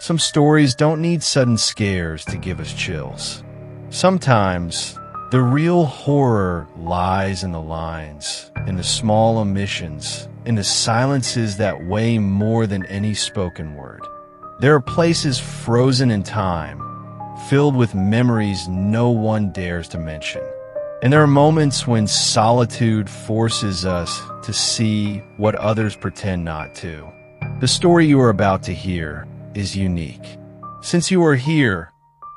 Some stories don't need sudden scares to give us chills. Sometimes, the real horror lies in the lines, in the small omissions, in the silences that weigh more than any spoken word. There are places frozen in time, filled with memories no one dares to mention. And there are moments when solitude forces us to see what others pretend not to. The story you are about to hear is unique. Since you are here,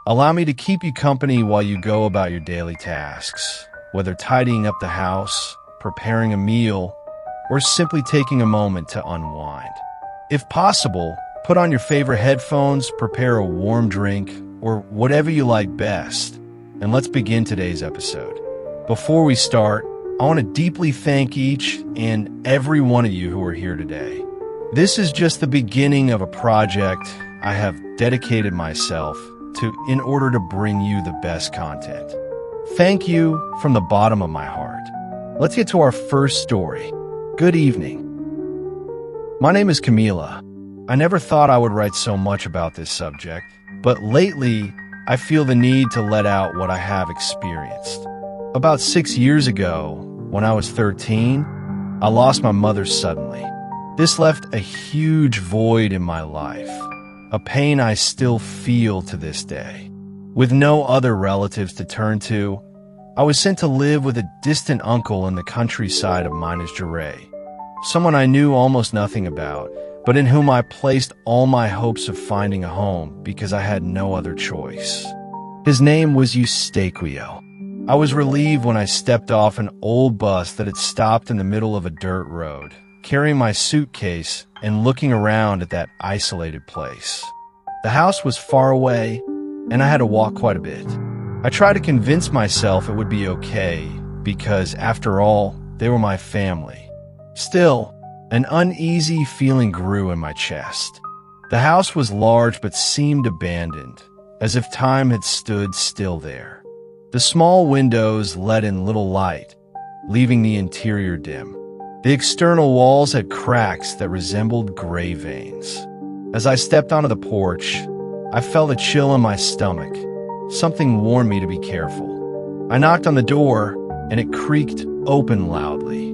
allow me to keep you company while you go about your daily tasks, whether tidying up the house, preparing a meal, or simply taking a moment to unwind. If possible, put on your favorite headphones, prepare a warm drink, or whatever you like best, and let's begin today's episode. Before we start, I want to deeply thank each and every one of you who are here today. This is just the beginning of a project I have dedicated myself to in order to bring you the best content. Thank you from the bottom of my heart. Let's get to our first story. Good evening. My name is Camila. I never thought I would write so much about this subject, but lately I feel the need to let out what I have experienced. About 6 years ago, when I was 13, I lost my mother suddenly. This left a huge void in my life, a pain I still feel to this day. With no other relatives to turn to, I was sent to live with a distant uncle in the countryside of Minas Gerais, someone I knew almost nothing about, but in whom I placed all my hopes of finding a home because I had no other choice. His name was Eustaquio. I was relieved when I stepped off an old bus that had stopped in the middle of a dirt road, carrying my suitcase and looking around at that isolated place. The house was far away, and I had to walk quite a bit. I tried to convince myself it would be okay, because after all, they were my family. Still, an uneasy feeling grew in my chest. The house was large but seemed abandoned, as if time had stood still there. The small windows let in little light, leaving the interior dim. The external walls had cracks that resembled gray veins. As I stepped onto the porch, I felt a chill in my stomach. Something warned me to be careful. I knocked on the door, and it creaked open loudly.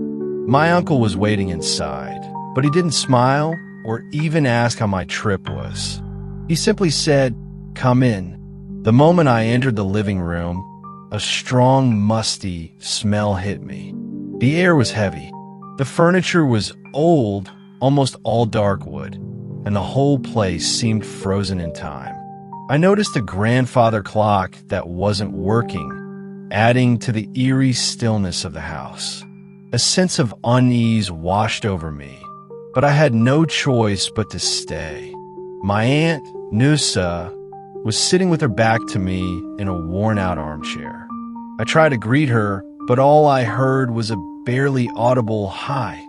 My uncle was waiting inside, but he didn't smile or even ask how my trip was. He simply said, "Come in." The moment I entered the living room, a strong, musty smell hit me. The air was heavy. The furniture was old, almost all dark wood, and the whole place seemed frozen in time. I noticed a grandfather clock that wasn't working, adding to the eerie stillness of the house. A sense of unease washed over me, but I had no choice but to stay. My aunt, Nusa, was sitting with her back to me in a worn-out armchair. I tried to greet her, but all I heard was a barely audible hi,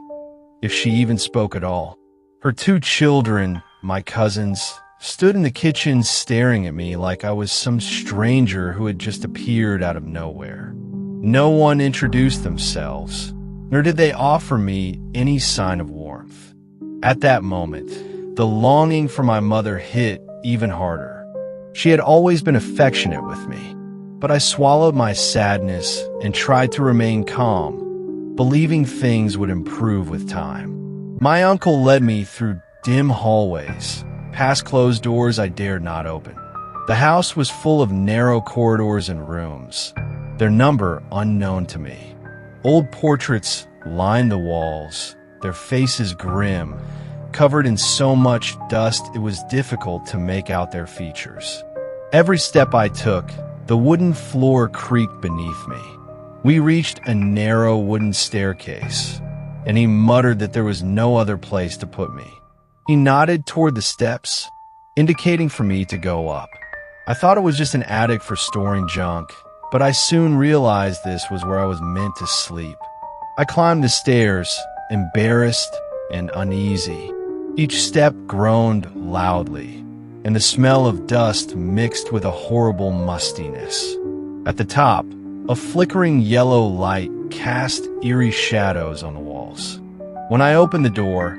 if she even spoke at all. Her 2 children, my cousins, stood in the kitchen staring at me like I was some stranger who had just appeared out of nowhere. No one introduced themselves, nor did they offer me any sign of warmth. At that moment, the longing for my mother hit even harder. She had always been affectionate with me, but I swallowed my sadness and tried to remain calm, believing things would improve with time. My uncle led me through dim hallways, past closed doors I dared not open. The house was full of narrow corridors and rooms, their number unknown to me. Old portraits lined the walls, their faces grim, covered in so much dust it was difficult to make out their features. Every step I took, the wooden floor creaked beneath me. We reached a narrow wooden staircase, and he muttered that there was no other place to put me. He nodded toward the steps, indicating for me to go up. I thought it was just an attic for storing junk, but I soon realized this was where I was meant to sleep. I climbed the stairs, embarrassed and uneasy. Each step groaned loudly, and the smell of dust mixed with a horrible mustiness. At the top, a flickering yellow light cast eerie shadows on the walls. When I opened the door,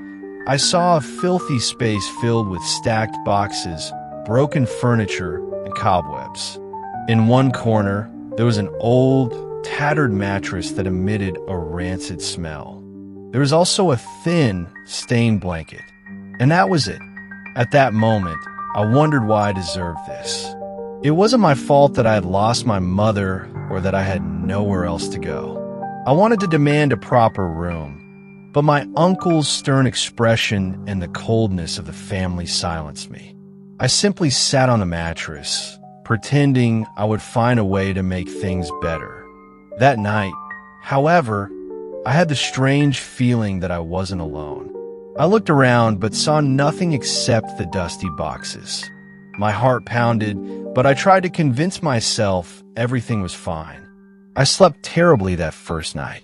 I saw a filthy space filled with stacked boxes, broken furniture, and cobwebs. In one corner, there was an old, tattered mattress that emitted a rancid smell. There was also a thin, stained blanket. And that was it. At that moment, I wondered why I deserved this. It wasn't my fault that I had lost my mother or that I had nowhere else to go. I wanted to demand a proper room, but my uncle's stern expression and the coldness of the family silenced me. I simply sat on the mattress, pretending I would find a way to make things better. That night, however, I had the strange feeling that I wasn't alone. I looked around but saw nothing except the dusty boxes. My heart pounded, but I tried to convince myself everything was fine. I slept terribly that first night.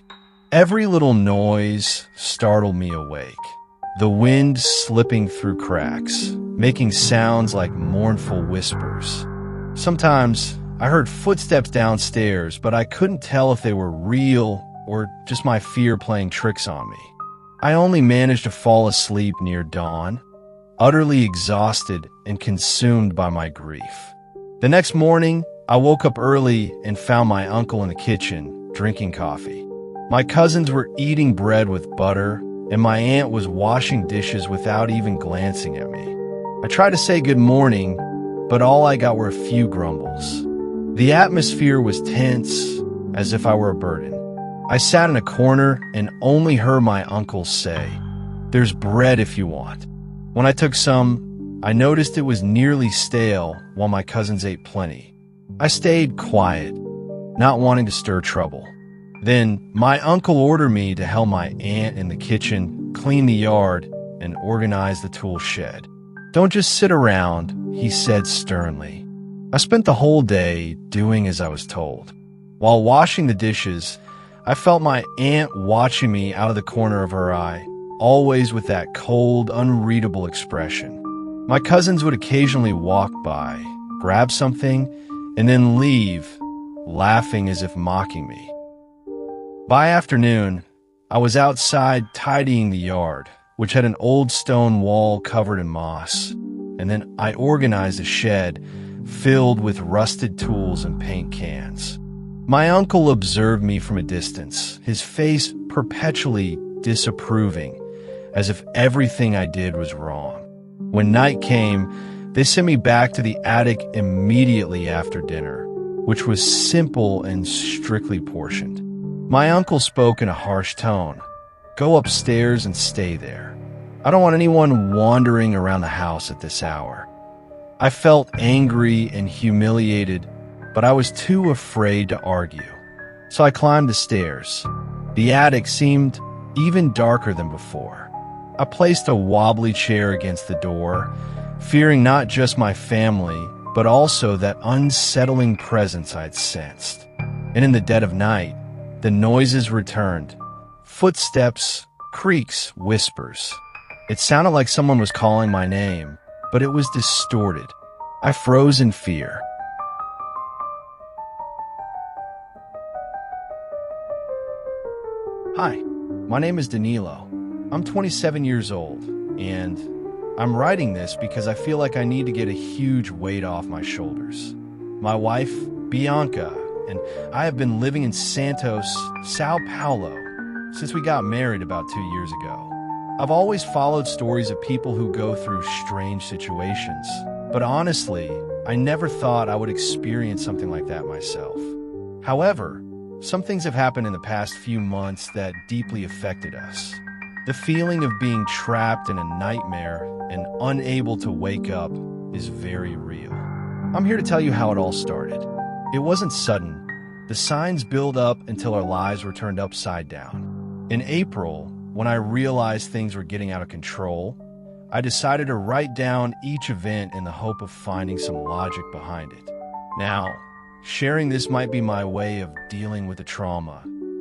Every little noise startled me awake. The wind slipping through cracks, making sounds like mournful whispers. Sometimes I heard footsteps downstairs, but I couldn't tell if they were real or just my fear playing tricks on me. I only managed to fall asleep near dawn, utterly exhausted and consumed by my grief. The next morning, I woke up early and found my uncle in the kitchen, drinking coffee. My cousins were eating bread with butter, and my aunt was washing dishes without even glancing at me. I tried to say good morning, but all I got were a few grumbles. The atmosphere was tense, as if I were a burden. I sat in a corner and only heard my uncle say, "There's bread if you want." When I took some, I noticed it was nearly stale while my cousins ate plenty. I stayed quiet, not wanting to stir trouble. Then my uncle ordered me to help my aunt in the kitchen clean the yard and organize the tool shed. "Don't just sit around," he said sternly. I spent the whole day doing as I was told. While washing the dishes, I felt my aunt watching me out of the corner of her eye, always with that cold, unreadable expression. My cousins would occasionally walk by, grab something, and then leave, laughing as if mocking me. By afternoon, I was outside tidying the yard, which had an old stone wall covered in moss, and then I organized a shed filled with rusted tools and paint cans. My uncle observed me from a distance, his face perpetually disapproving, as if everything I did was wrong. When night came, they sent me back to the attic immediately after dinner, which was simple and strictly portioned. My uncle spoke in a harsh tone. "Go upstairs and stay there. I don't want anyone wandering around the house at this hour." I felt angry and humiliated, but I was too afraid to argue. So I climbed the stairs. The attic seemed even darker than before. I placed a wobbly chair against the door, fearing not just my family, but also that unsettling presence I'd sensed. And in the dead of night, the noises returned. Footsteps, creaks, whispers. It sounded like someone was calling my name, but it was distorted. I froze in fear. Hi, my name is Danilo. I'm 27 years old, and I'm writing this because I feel like I need to get a huge weight off my shoulders. My wife, Bianca, and I have been living in Santos, Sao Paulo, since we got married about 2 years ago. I've always followed stories of people who go through strange situations, but honestly, I never thought I would experience something like that myself. However, some things have happened in the past few months that deeply affected us. The feeling of being trapped in a nightmare and unable to wake up is very real. I'm here to tell you how it all started. It wasn't sudden. The signs built up until our lives were turned upside down. In April, when I realized things were getting out of control, I decided to write down each event in the hope of finding some logic behind it. Now, sharing this might be my way of dealing with the trauma,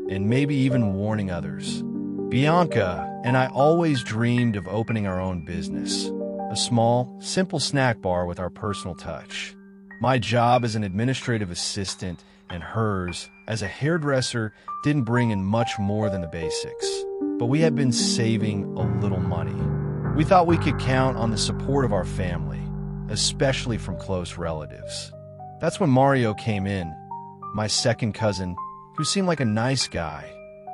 and maybe even warning others. Bianca and I always dreamed of opening our own business, a small, simple snack bar with our personal touch. My job as an administrative assistant and hers as a hairdresser didn't bring in much more than the basics, but we had been saving a little money. We thought we could count on the support of our family, especially from close relatives. That's when Mario came in, my second cousin, who seemed like a nice guy,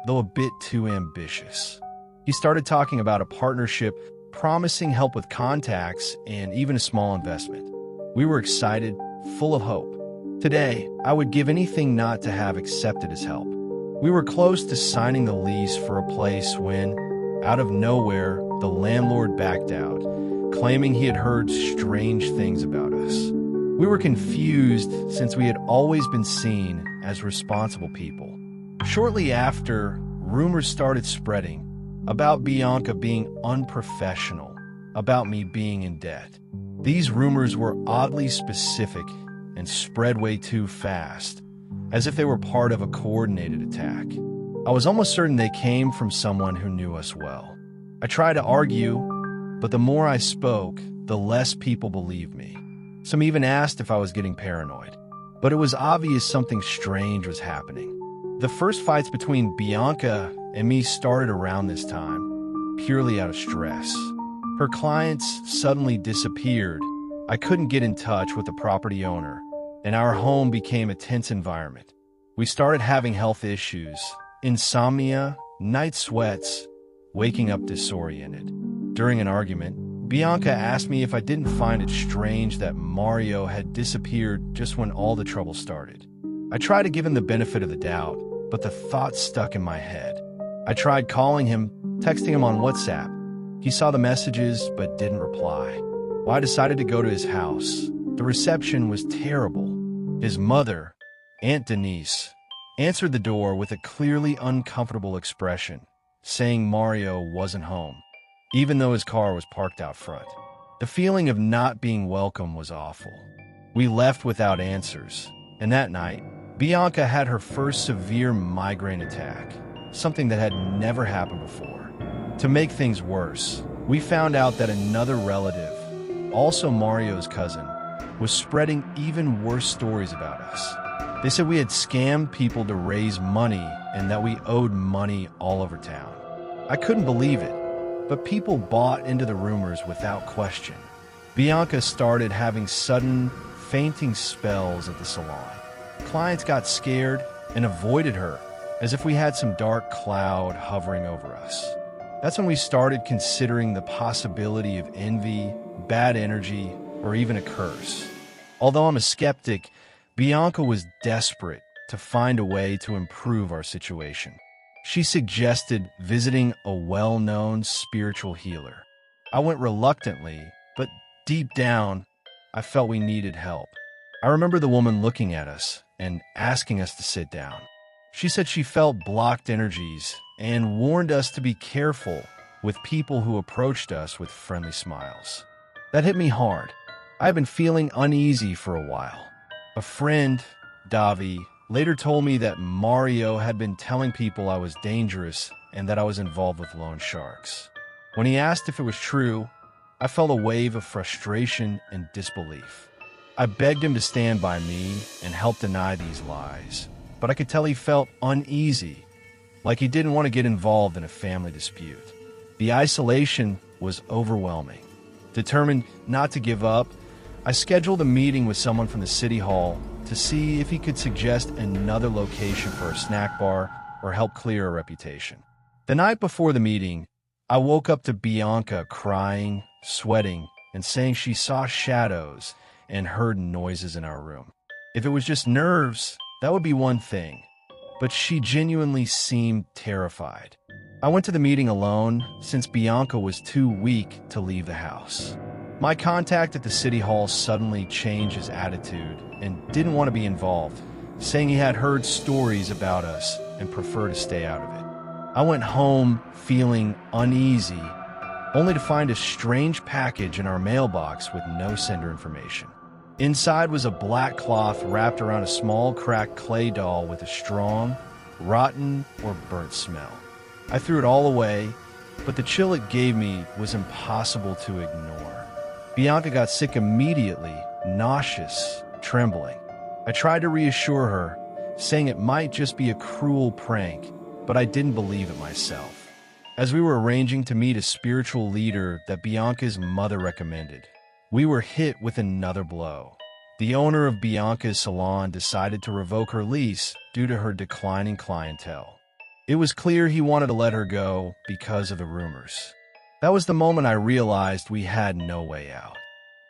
though a bit too ambitious. He started talking about a partnership, promising help with contacts and even a small investment. We were excited, full of hope. Today, I would give anything not to have accepted his help. We were close to signing the lease for a place when, out of nowhere, the landlord backed out, claiming he had heard strange things about us. We were confused since we had always been seen as responsible people. Shortly after, rumors started spreading about Bianca being unprofessional, about me being in debt. These rumors were oddly specific and spread way too fast, as if they were part of a coordinated attack. I was almost certain they came from someone who knew us well. I tried to argue, but the more I spoke, the less people believed me. Some even asked if I was getting paranoid. But it was obvious something strange was happening. The first fights between Bianca and me started around this time, purely out of stress. Her clients suddenly disappeared. I couldn't get in touch with the property owner, and our home became a tense environment. We started having health issues, insomnia, night sweats, waking up disoriented. During an argument, Bianca asked me if I didn't find it strange that Mario had disappeared just when all the trouble started. I tried to give him the benefit of the doubt, but the thought stuck in my head. I tried calling him, texting him on WhatsApp. He saw the messages but didn't reply. Well, I decided to go to his house. The reception was terrible. His mother, Aunt Denise, answered the door with a clearly uncomfortable expression, saying Mario wasn't home, even though his car was parked out front. The feeling of not being welcome was awful. We left without answers, and that night, Bianca had her first severe migraine attack, something that had never happened before. To make things worse, we found out that another relative, also Mario's cousin, was spreading even worse stories about us. They said we had scammed people to raise money and that we owed money all over town. I couldn't believe it, but people bought into the rumors without question. Bianca started having sudden, fainting spells at the salon. Clients got scared and avoided her, as if we had some dark cloud hovering over us. That's when we started considering the possibility of envy, bad energy, or even a curse. Although I'm a skeptic, Bianca was desperate to find a way to improve our situation. She suggested visiting a well-known spiritual healer. I went reluctantly, but deep down, I felt we needed help. I remember the woman looking at us and asking us to sit down. She said she felt blocked energies and warned us to be careful with people who approached us with friendly smiles. That hit me hard. I had been feeling uneasy for a while. A friend, Davi, later told me that Mario had been telling people I was dangerous and that I was involved with loan sharks. When he asked if it was true, I felt a wave of frustration and disbelief. I begged him to stand by me and help deny these lies, but I could tell he felt uneasy, like he didn't want to get involved in a family dispute. The isolation was overwhelming. Determined not to give up, I scheduled a meeting with someone from the city hall to see if he could suggest another location for a snack bar or help clear a reputation. The night before the meeting, I woke up to Bianca crying, sweating, and saying she saw shadows and heard noises in our room. If it was just nerves, that would be one thing, but she genuinely seemed terrified. I went to the meeting alone since Bianca was too weak to leave the house. My contact at the city hall suddenly changed his attitude and didn't want to be involved, saying he had heard stories about us and preferred to stay out of it. I went home feeling uneasy, only to find a strange package in our mailbox with no sender information. Inside was a black cloth wrapped around a small cracked clay doll with a strong, rotten or burnt smell. I threw it all away, but the chill it gave me was impossible to ignore. Bianca got sick immediately, nauseous, trembling. I tried to reassure her, saying it might just be a cruel prank, but I didn't believe it myself. as we were arranging to meet a spiritual leader that Bianca's mother recommended, we were hit with another blow. The owner of Bianca's salon decided to revoke her lease due to her declining clientele. It was clear he wanted to let her go because of the rumors. That was the moment I realized we had no way out.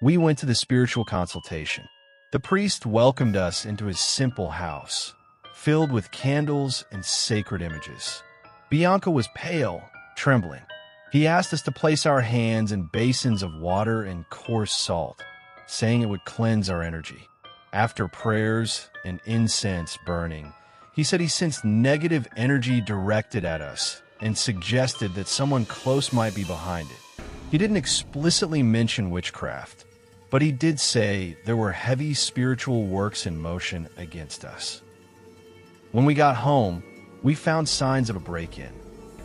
We went to the spiritual consultation. The priest welcomed us into his simple house, filled with candles and sacred images. Bianca was pale, trembling. He asked us to place our hands in basins of water and coarse salt, saying it would cleanse our energy. After prayers and incense burning, he said he sensed negative energy directed at us and suggested that someone close might be behind it. He didn't explicitly mention witchcraft, but he did say there were heavy spiritual works in motion against us. When we got home, we found signs of a break-in.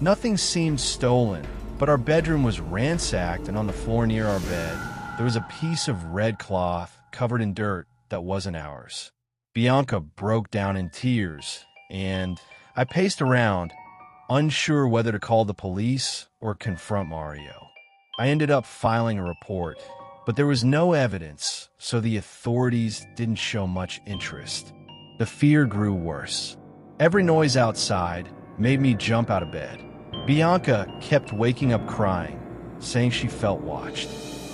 Nothing seemed stolen, but our bedroom was ransacked, and on the floor near our bed, there was a piece of red cloth covered in dirt that wasn't ours. Bianca broke down in tears, and I paced around, unsure whether to call the police or confront Mario. I ended up filing a report, but there was no evidence, so the authorities didn't show much interest. The fear grew worse. Every noise outside made me jump out of bed. Bianca kept waking up crying, saying she felt watched.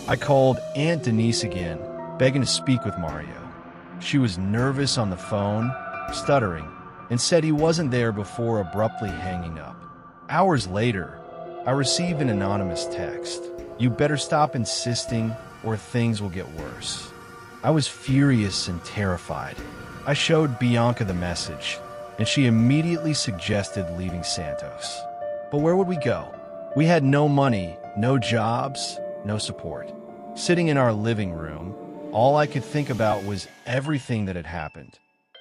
I called Aunt Denise again, begging to speak with Mario. She was nervous on the phone, stuttering, and said he wasn't there before abruptly hanging up. Hours later, I received an anonymous text. "You better stop insisting or things will get worse." I was furious and terrified. I showed Bianca the message, and she immediately suggested leaving Santos. But where would we go? We had no money, no jobs, no support. Sitting in our living room, all I could think about was everything that had happened.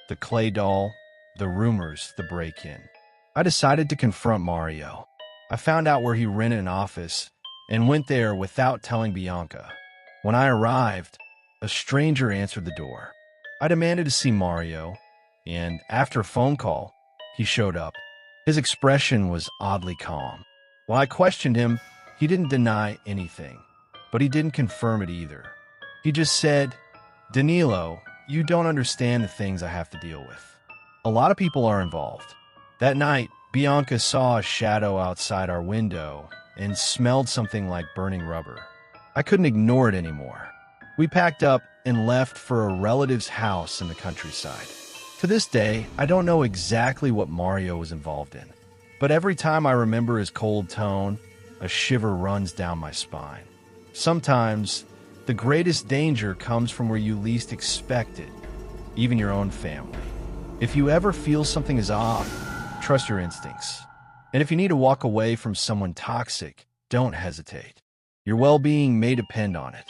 The clay doll, the rumors, the break-in. I decided to confront Mario. I found out where he rented an office and went there without telling Bianca. When I arrived, a stranger answered the door. I demanded to see Mario, and after a phone call, he showed up. His expression was oddly calm. When I questioned him, he didn't deny anything, but he didn't confirm it either. He just said, "Danilo, you don't understand the things I have to deal with. A lot of people are involved." That night, Bianca saw a shadow outside our window and smelled something like burning rubber. I couldn't ignore it anymore. We packed up and left for a relative's house in the countryside. To this day, I don't know exactly what Mario was involved in, but every time I remember his cold tone, a shiver runs down my spine. Sometimes, the greatest danger comes from where you least expect it, even your own family. If you ever feel something is off, trust your instincts. And if you need to walk away from someone toxic, don't hesitate. Your well-being may depend on it.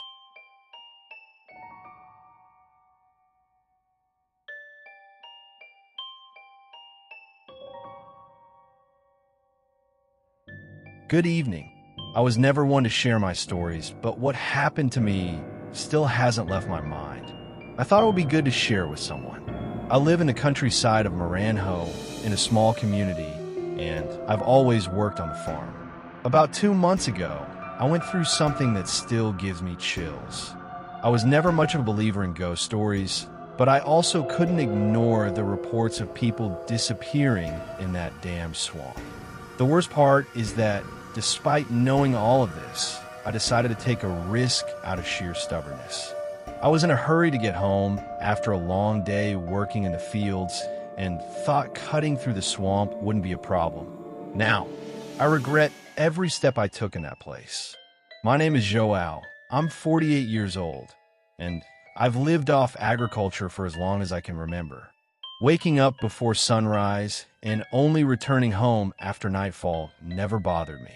Good evening. I was never one to share my stories, but what happened to me still hasn't left my mind. I thought it would be good to share with someone. I live in the countryside of Maranhão in a small community, and I've always worked on the farm. About 2 months ago, I went through something that still gives me chills. I was never much of a believer in ghost stories, but I also couldn't ignore the reports of people disappearing in that damn swamp. The worst part is that, despite knowing all of this, I decided to take a risk out of sheer stubbornness. I was in a hurry to get home after a long day working in the fields and thought cutting through the swamp wouldn't be a problem. Now, I regret every step I took in that place. My name is Joao. I'm 48 years old, and I've lived off agriculture for as long as I can remember. Waking up before sunrise and only returning home after nightfall never bothered me.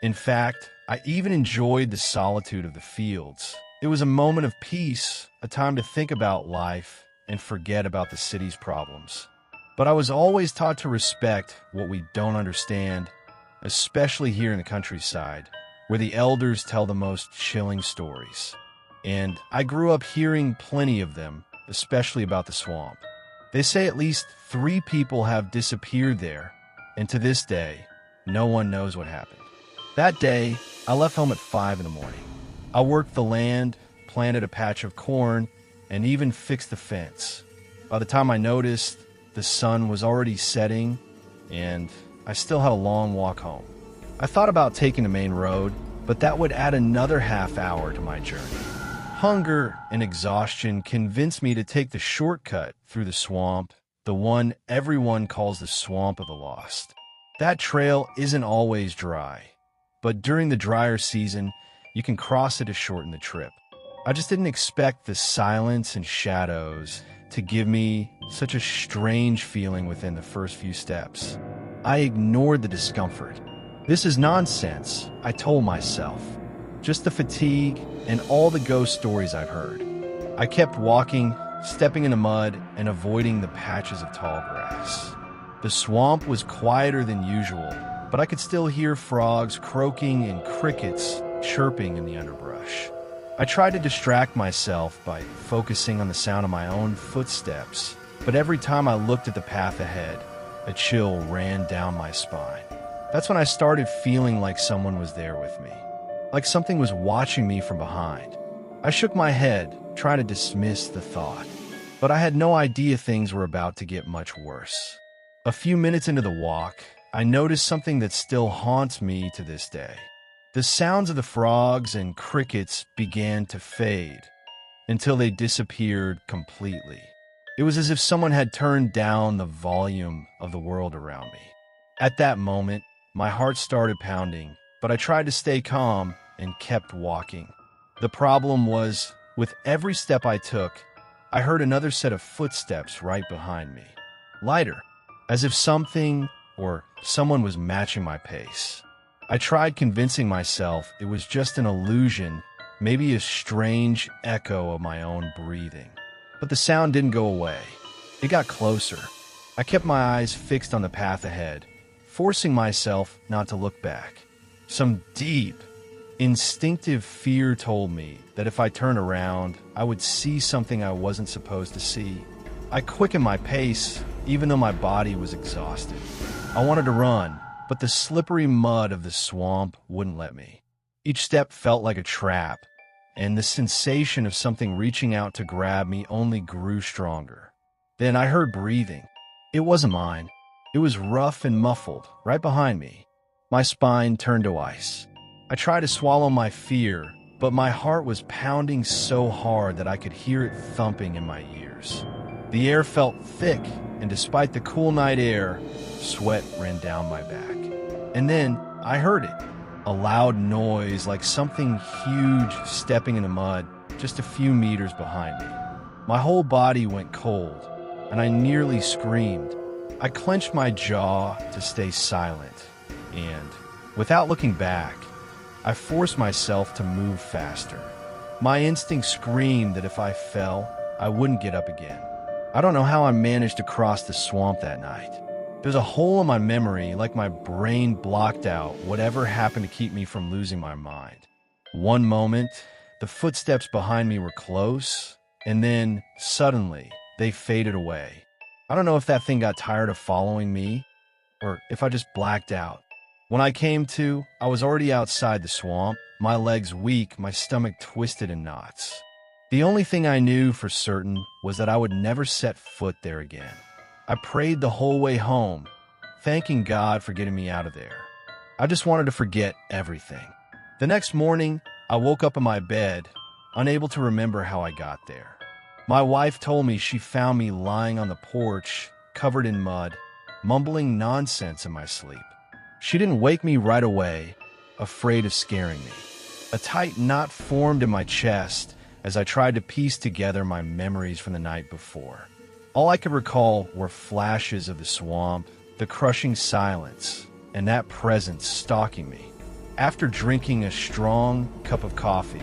In fact, I even enjoyed the solitude of the fields. It was a moment of peace, a time to think about life and forget about the city's problems. But I was always taught to respect what we don't understand, especially here in the countryside, where the elders tell the most chilling stories. And I grew up hearing plenty of them, especially about the swamp. They say at least 3 people have disappeared there, and to this day, no one knows what happened. That day, I left home at 5 in the morning. I worked the land, planted a patch of corn, and even fixed the fence. By the time I noticed, the sun was already setting, and I still had a long walk home. I thought about taking the main road, but that would add another half hour to my journey. Hunger and exhaustion convinced me to take the shortcut through the swamp, the one everyone calls the Swamp of the Lost. That trail isn't always dry, but during the drier season, you can cross it to shorten the trip. I just didn't expect the silence and shadows to give me such a strange feeling within the first few steps. I ignored the discomfort. This is nonsense, I told myself. Just the fatigue and all the ghost stories I've heard. I kept walking, stepping in the mud, and avoiding the patches of tall grass. The swamp was quieter than usual, but I could still hear frogs croaking and crickets chirping in the underbrush. I tried to distract myself by focusing on the sound of my own footsteps, but every time I looked at the path ahead, a chill ran down my spine. That's when I started feeling like someone was there with me, like something was watching me from behind. I shook my head, trying to dismiss the thought, but I had no idea things were about to get much worse. A few minutes into the walk, I noticed something that still haunts me to this day. The sounds of the frogs and crickets began to fade until they disappeared completely. It was as if someone had turned down the volume of the world around me. At that moment, my heart started pounding, but I tried to stay calm and kept walking. The problem was, with every step I took, I heard another set of footsteps right behind me. Lighter, as if something or someone was matching my pace. I tried convincing myself it was just an illusion, maybe a strange echo of my own breathing. But the sound didn't go away. It got closer. I kept my eyes fixed on the path ahead, forcing myself not to look back. Some deep, instinctive fear told me that if I turned around, I would see something I wasn't supposed to see. I quickened my pace, even though my body was exhausted. I wanted to run, but the slippery mud of the swamp wouldn't let me. Each step felt like a trap, and the sensation of something reaching out to grab me only grew stronger. Then I heard breathing. It wasn't mine. It was rough and muffled, right behind me. My spine turned to ice. I tried to swallow my fear, but my heart was pounding so hard that I could hear it thumping in my ears. The air felt thick, and despite the cool night air, sweat ran down my back. And then I heard it, a loud noise like something huge stepping in the mud just a few meters behind me. My whole body went cold, and I nearly screamed. I clenched my jaw to stay silent, and, without looking back, I forced myself to move faster. My instinct screamed that if I fell, I wouldn't get up again. I don't know how I managed to cross the swamp that night. There's a hole in my memory, like my brain blocked out whatever happened to keep me from losing my mind. One moment, the footsteps behind me were close, and then, suddenly, they faded away. I don't know if that thing got tired of following me, or if I just blacked out. When I came to, I was already outside the swamp, my legs weak, my stomach twisted in knots. The only thing I knew for certain was that I would never set foot there again. I prayed the whole way home, thanking God for getting me out of there. I just wanted to forget everything. The next morning, I woke up in my bed, unable to remember how I got there. My wife told me she found me lying on the porch, covered in mud, mumbling nonsense in my sleep. She didn't wake me right away, afraid of scaring me. A tight knot formed in my chest as I tried to piece together my memories from the night before. All I could recall were flashes of the swamp, the crushing silence, and that presence stalking me. After drinking a strong cup of coffee,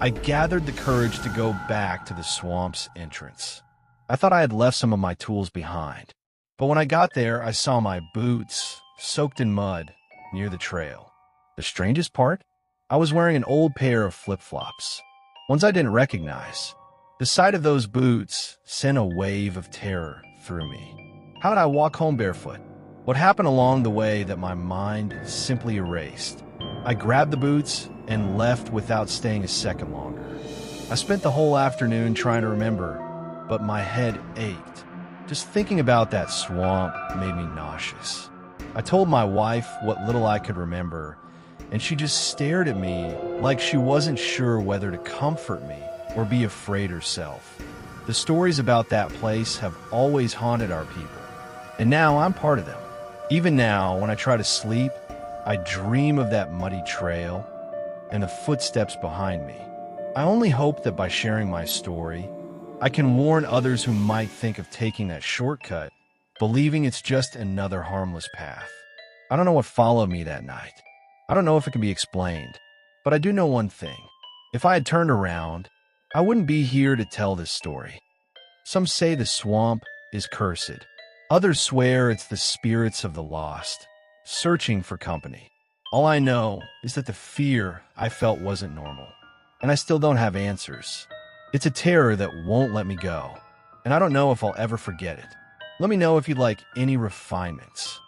I gathered the courage to go back to the swamp's entrance. I thought I had left some of my tools behind, but when I got there, I saw my boots soaked in mud near the trail. The strangest part? I was wearing an old pair of flip-flops, ones I didn't recognize. The sight of those boots sent a wave of terror through me. How did I walk home barefoot? What happened along the way that my mind simply erased? I grabbed the boots and left without staying a second longer. I spent the whole afternoon trying to remember, but my head ached. Just thinking about that swamp made me nauseous. I told my wife what little I could remember, and she just stared at me like she wasn't sure whether to comfort me or be afraid herself. The stories about that place have always haunted our people, and now I'm part of them. Even now, when I try to sleep, I dream of that muddy trail and the footsteps behind me. I only hope that by sharing my story, I can warn others who might think of taking that shortcut, believing it's just another harmless path. I don't know what followed me that night. I don't know if it can be explained, but I do know one thing. If I had turned around, I wouldn't be here to tell this story. Some say the swamp is cursed. Others swear it's the spirits of the lost, searching for company. All I know is that the fear I felt wasn't normal, and I still don't have answers. It's a terror that won't let me go, and I don't know if I'll ever forget it. Let me know if you'd like any refinements.